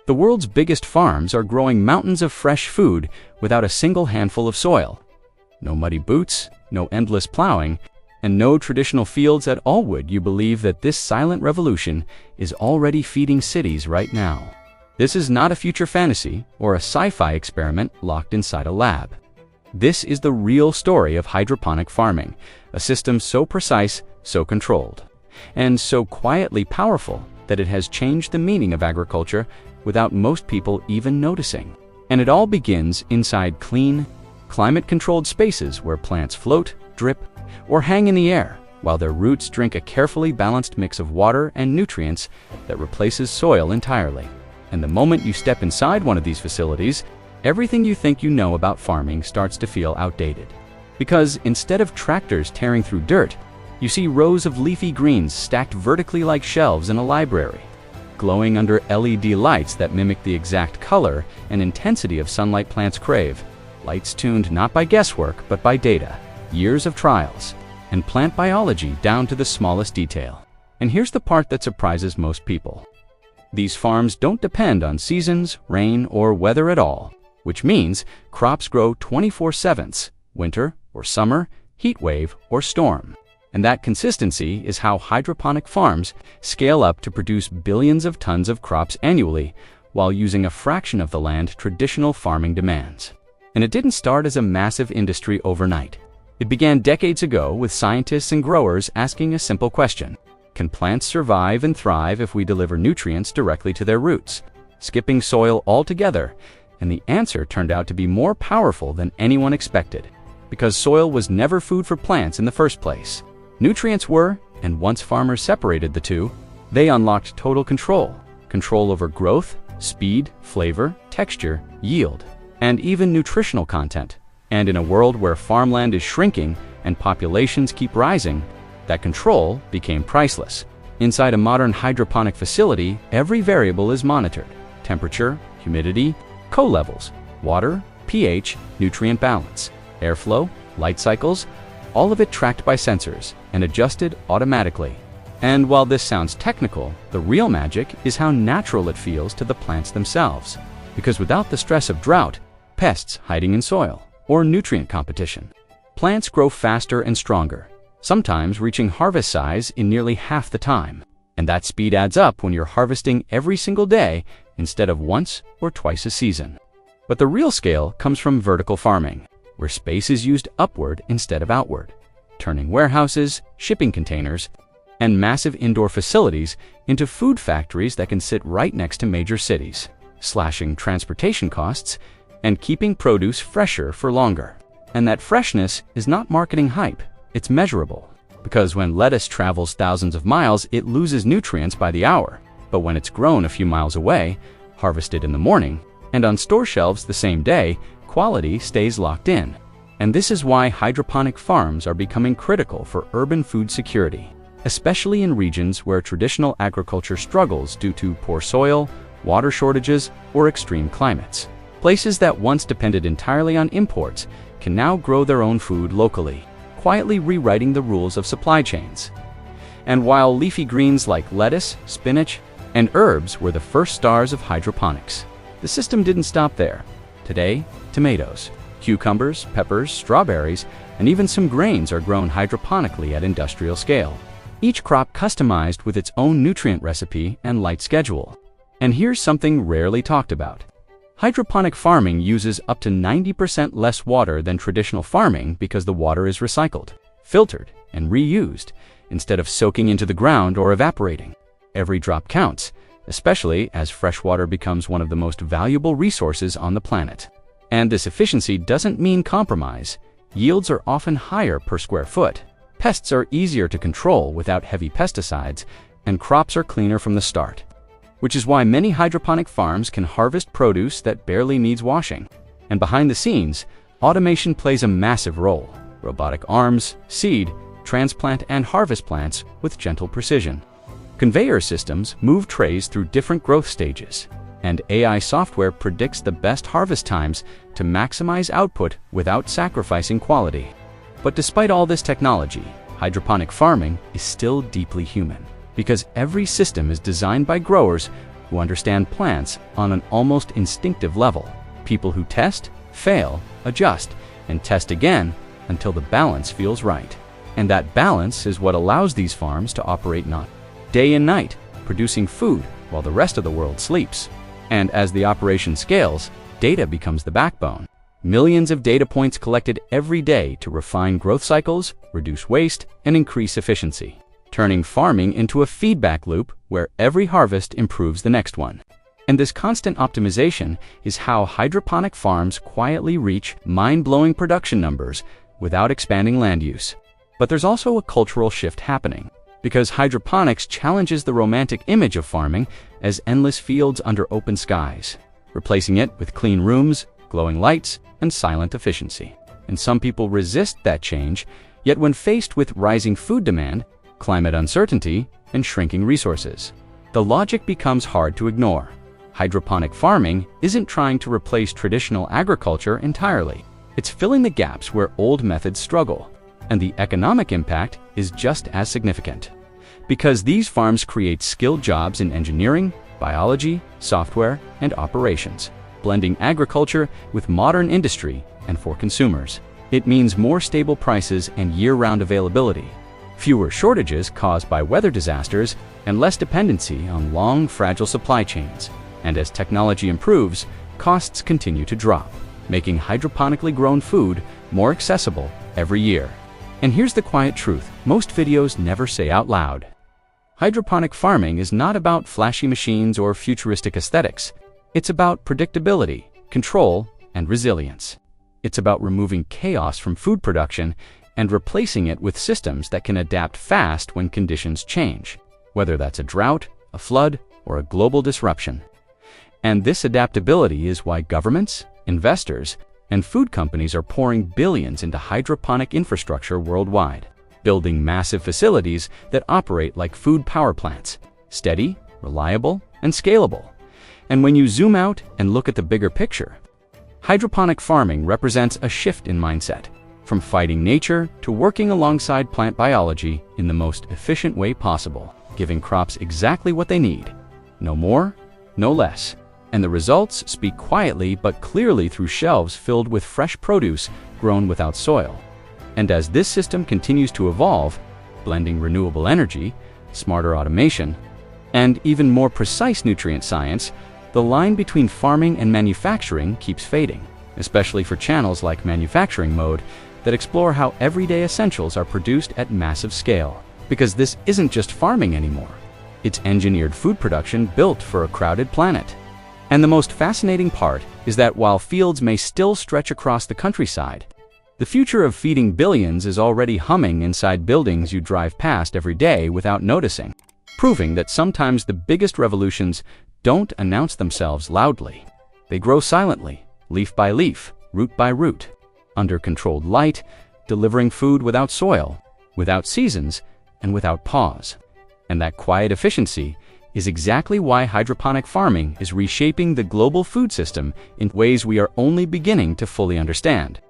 The world's biggest farms are growing mountains of fresh food without a single handful of soil. No muddy boots, no endless plowing, and no traditional fields at all. Would you believe that this silent revolution is already feeding cities right now? This is not a future fantasy or a sci-fi experiment locked inside a lab. This is the real story of hydroponic farming, a system so precise, so controlled, and so quietly powerful that it has changed the meaning of agriculture without most people even noticing. And it all begins inside clean, climate-controlled spaces where plants float, drip, or hang in the air, while their roots drink a carefully balanced mix of water and nutrients that replaces soil entirely. And the moment you step inside one of these facilities, everything you think you know about farming starts to feel outdated. Because instead of tractors tearing through dirt, you see rows of leafy greens stacked vertically like shelves in a library, glowing under LED lights that mimic the exact color and intensity of sunlight plants crave. Lights tuned not by guesswork but by data, years of trials, and plant biology down to the smallest detail. And here's the part that surprises most people. These farms don't depend on seasons, rain, or weather at all, which means crops grow 24/7, winter or summer, heat wave or storm. And that consistency is how hydroponic farms scale up to produce billions of tons of crops annually while using a fraction of the land traditional farming demands. And it didn't start as a massive industry overnight. It began decades ago with scientists and growers asking a simple question: can plants survive and thrive if we deliver nutrients directly to their roots, skipping soil altogether? And the answer turned out to be more powerful than anyone expected, because soil was never food for plants in the first place. Nutrients were, and once farmers separated the two, they unlocked total control over growth, speed, flavor, texture, yield, and even nutritional content. And in a world where farmland is shrinking and populations keep rising, that control became priceless. Inside a modern hydroponic facility, every variable is monitored: temperature, humidity, co-levels, water, pH, nutrient balance, airflow, light cycles, all of it tracked by sensors and adjusted automatically. And while this sounds technical, the real magic is how natural it feels to the plants themselves. Because without the stress of drought, pests hiding in soil, or nutrient competition, plants grow faster and stronger, sometimes reaching harvest size in nearly half the time. And that speed adds up when you're harvesting every single day instead of once or twice a season. But the real scale comes from vertical farming, where space is used upward instead of outward, turning warehouses, shipping containers, and massive indoor facilities into food factories that can sit right next to major cities, slashing transportation costs and keeping produce fresher for longer. And that freshness is not marketing hype, it's measurable. Because when lettuce travels thousands of miles, it loses nutrients by the hour. But when it's grown a few miles away, harvested in the morning, and on store shelves the same day, quality stays locked in. And this is why hydroponic farms are becoming critical for urban food security, especially in regions where traditional agriculture struggles due to poor soil, water shortages, or extreme climates. Places that once depended entirely on imports can now grow their own food locally, quietly rewriting the rules of supply chains. And while leafy greens like lettuce, spinach, and herbs were the first stars of hydroponics, the system didn't stop there. Today, tomatoes, cucumbers, peppers, strawberries, and even some grains are grown hydroponically at industrial scale, each crop customized with its own nutrient recipe and light schedule. And here's something rarely talked about. Hydroponic farming uses up to 90% less water than traditional farming because the water is recycled, filtered, and reused instead of soaking into the ground or evaporating. Every drop counts, especially as fresh water becomes one of the most valuable resources on the planet. And this efficiency doesn't mean compromise. Yields are often higher per square foot. Pests are easier to control without heavy pesticides, and crops are cleaner from the start. Which is why many hydroponic farms can harvest produce that barely needs washing. And behind the scenes, automation plays a massive role. Robotic arms, seed, transplant, and harvest plants with gentle precision. Conveyor systems move trays through different growth stages, and AI software predicts the best harvest times to maximize output without sacrificing quality. But despite all this technology, hydroponic farming is still deeply human, because every system is designed by growers who understand plants on an almost instinctive level. People who test, fail, adjust, and test again until the balance feels right. And that balance is what allows these farms to operate not day and night, producing food while the rest of the world sleeps. And as the operation scales, data becomes the backbone. Millions of data points collected every day to refine growth cycles, reduce waste, and increase efficiency, turning farming into a feedback loop where every harvest improves the next one. And this constant optimization is how hydroponic farms quietly reach mind-blowing production numbers without expanding land use. But there's also a cultural shift happening, because hydroponics challenges the romantic image of farming as endless fields under open skies, replacing it with clean rooms, glowing lights, and silent efficiency. And some people resist that change, yet when faced with rising food demand, climate uncertainty, and shrinking resources, the logic becomes hard to ignore. Hydroponic farming isn't trying to replace traditional agriculture entirely. It's filling the gaps where old methods struggle, and the economic impact is just as significant. Because these farms create skilled jobs in engineering, biology, software, and operations, blending agriculture with modern industry. And for consumers, it means more stable prices and year-round availability, fewer shortages caused by weather disasters, and less dependency on long, fragile supply chains. And as technology improves, costs continue to drop, making hydroponically grown food more accessible every year. And here's the quiet truth most videos never say out loud. Hydroponic farming is not about flashy machines or futuristic aesthetics. It's about predictability, control, and resilience. It's about removing chaos from food production and replacing it with systems that can adapt fast when conditions change, whether that's a drought, a flood, or a global disruption. And this adaptability is why governments, investors, and food companies are pouring billions into hydroponic infrastructure worldwide, building massive facilities that operate like food power plants, steady, reliable, and scalable. And when you zoom out and look at the bigger picture, hydroponic farming represents a shift in mindset, from fighting nature to working alongside plant biology in the most efficient way possible, giving crops exactly what they need, no more, no less. And the results speak quietly but clearly through shelves filled with fresh produce grown without soil. And as this system continues to evolve, blending renewable energy, smarter automation, and even more precise nutrient science, the line between farming and manufacturing keeps fading, especially for channels like Manufacturing Mode that explore how everyday essentials are produced at massive scale. Because this isn't just farming anymore. It's engineered food production built for a crowded planet. And the most fascinating part is that while fields may still stretch across the countryside, the future of feeding billions is already humming inside buildings you drive past every day without noticing, proving that sometimes the biggest revolutions don't announce themselves loudly. They grow silently, leaf by leaf, root by root, under controlled light, delivering food without soil, without seasons, and without pause. And that quiet efficiency is exactly why hydroponic farming is reshaping the global food system in ways we are only beginning to fully understand.